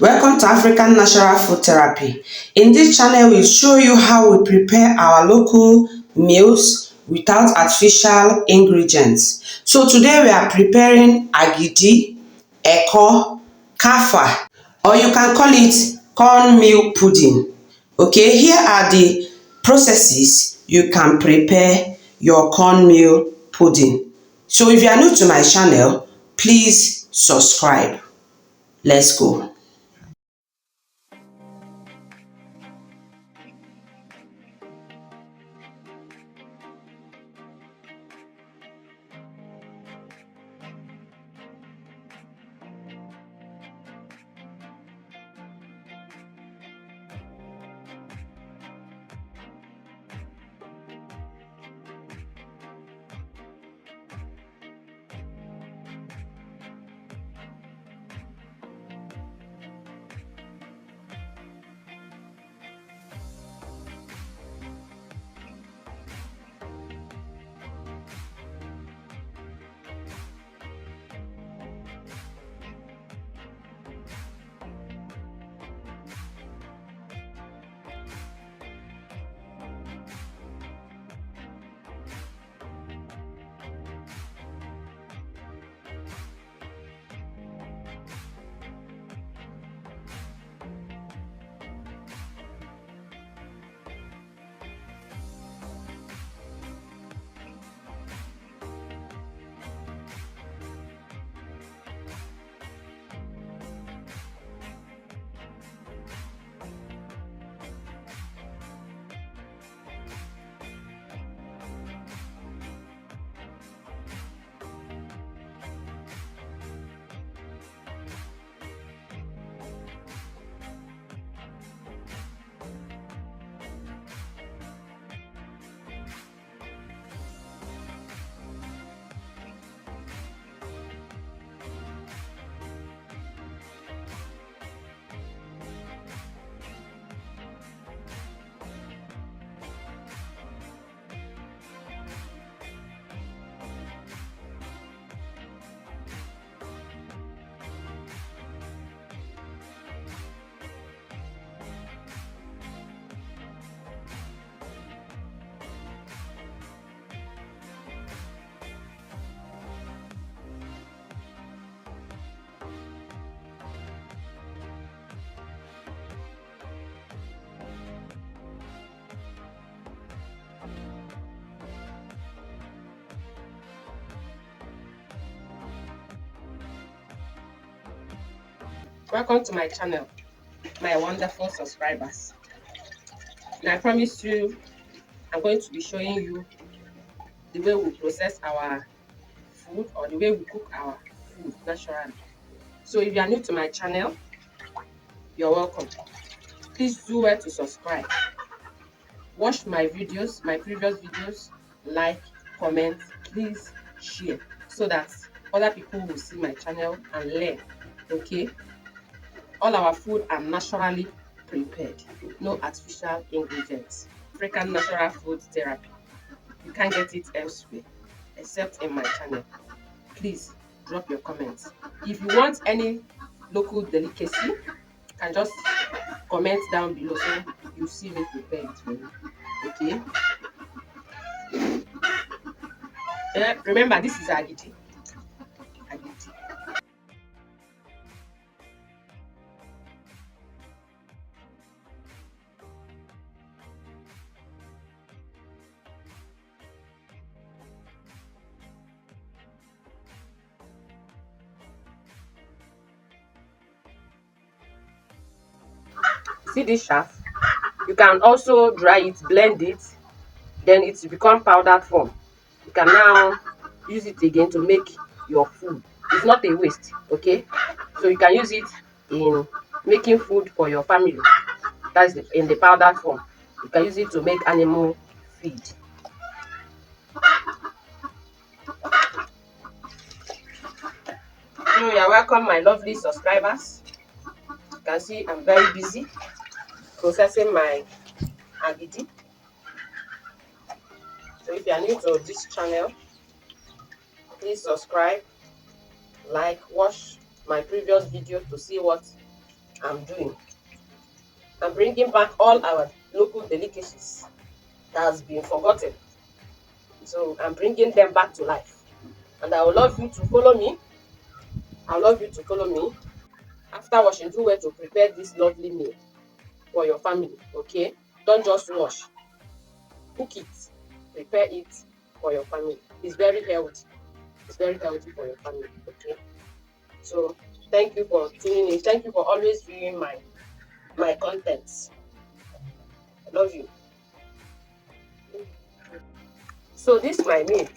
Welcome to African Natural Food Therapy. In this channel, we show you how we prepare our local meals without artificial ingredients. So today we are preparing Agidi, Kaa'faa, or you can call it cornmeal pudding. Okay, here are the processes you can prepare your cornmeal pudding. So if you are new to my channel, please subscribe. Let's go. Welcome to my channel, my wonderful subscribers. And I promise you, I'm going to be showing you the way we process our food or the way we cook our food naturally. So if you are new to my channel, you're welcome. Please do well to subscribe. Watch my videos, my previous videos, like, comment, please share so that other people will see my channel and learn. Okay? All our food are naturally prepared, no artificial ingredients. African natural food therapy. You can't get it elsewhere except in my channel. Please drop your comments. If you want any local delicacy, you can just comment down below so you see me prepare it for you. Okay? Remember, this is Agidi. Agidi. See this chaff? You can also dry it, blend it, then it become powdered form. You can now use it again to make your food. It's not a waste, okay? So you can use it in making food for your family. That's in the powdered form. You can use it to make animal feed. So you're welcome, my lovely subscribers. You can see I'm very busy processing my Agidi. So if you are new to this channel, please subscribe, like, watch my previous video to see what I'm doing. I'm bringing back all our local delicacies that has been forgotten. So I'm bringing them back to life. And I would love you to follow me. I would love you to follow me. After washing, do well to prepare this lovely meal for your family. Okay? Don't just wash. Cook it. Prepare it for your family. It's very healthy. It's very healthy for your family. Okay? So thank you for tuning in. Thank you for always viewing my contents. I love you. So this is my meal.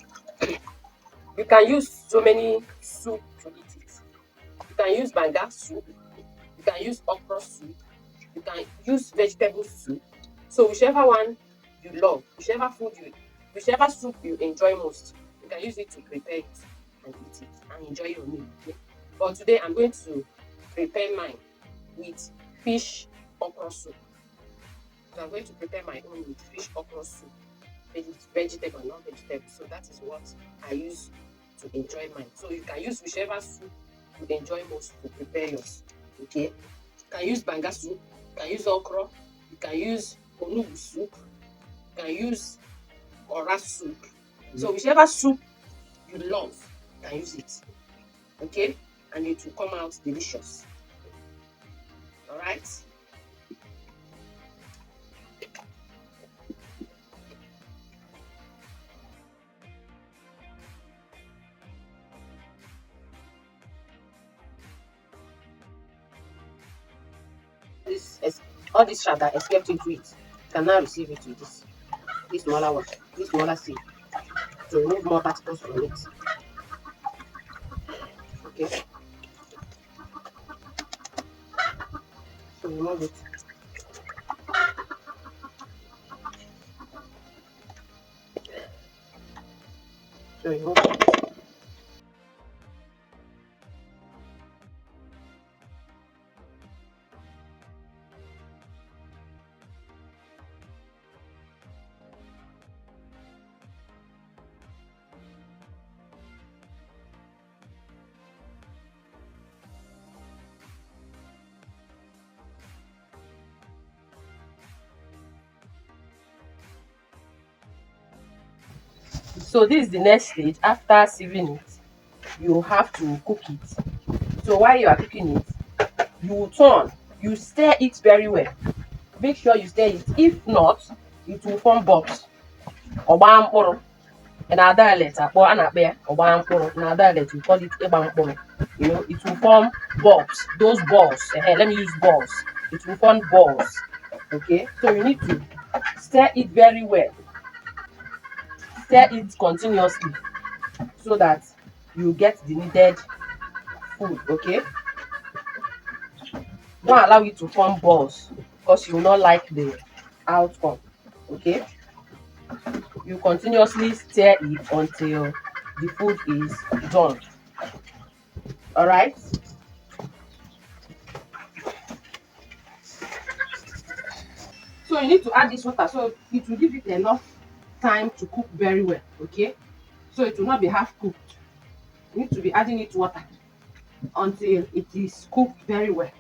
You can use so many soup to eat it. You can use banga soup. You can use okra soup. You can use vegetable soup. So whichever one you love, whichever soup you enjoy most, you can use it to prepare it and eat it and enjoy your meal. Okay? But today I'm going to prepare mine with fish okra soup. So I'm going to prepare my own with fish okra soup. Vegetable, not vegetable. So that is what I use to enjoy mine. So you can use whichever soup you enjoy most to prepare yours. Okay? You can use banga soup, you can use okra, you can use onubu soup, you can use ora soup. So whichever soup you love, you can use it. Okay? And it will come out delicious. Alright? All this shada escaped into it. You can now receive it with this smaller one, this smaller seed, to remove more particles from it. Okay, so remove it. So remove it. So this is the next stage. After sieving it, you have to cook it. So while you are cooking it, you stir it very well. Make sure you stir it. If not, it will form bubbles. Ọgba mkpụrụ. In our dialect, akpọ a na-akpọ ya ọgba mkpụrụ. In our dialect, we call it ịgba mkpụrụ. You know, it will form bulbs. Those balls. Let me use balls. It will form balls. Okay, so you need to stir it very well. Stir it continuously so that you get the needed food. Okay, don't allow it to form balls because you will not like the outcome. Okay, you continuously stir it until the food is done. All right. So you need to add this water so it will give it enough time to cook very well. Okay, so it will not be half cooked. You need to be adding it water until it is cooked very well.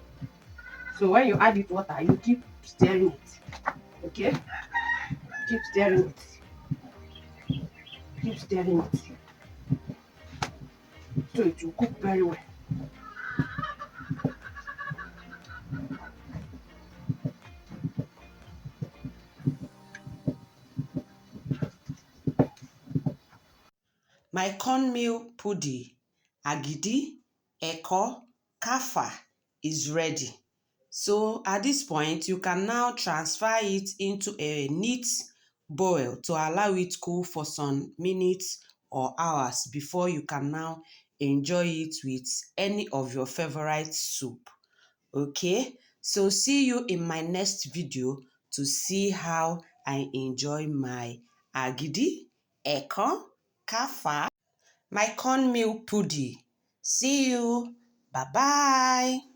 So when you add it water, you keep stirring it. Okay, keep stirring it. Keep stirring it. So it will cook very well. My cornmeal pudding, Agidi, Eko, Kaa'faa is ready. So at this point, you can now transfer it into a neat bowl to allow it cool for some minutes or hours before you can now enjoy it with any of your favorite soup. Okay, so see you in my next video to see how I enjoy my Agidi, Eko, Kaa'faa, my cornmeal pudding. See you. Bye bye.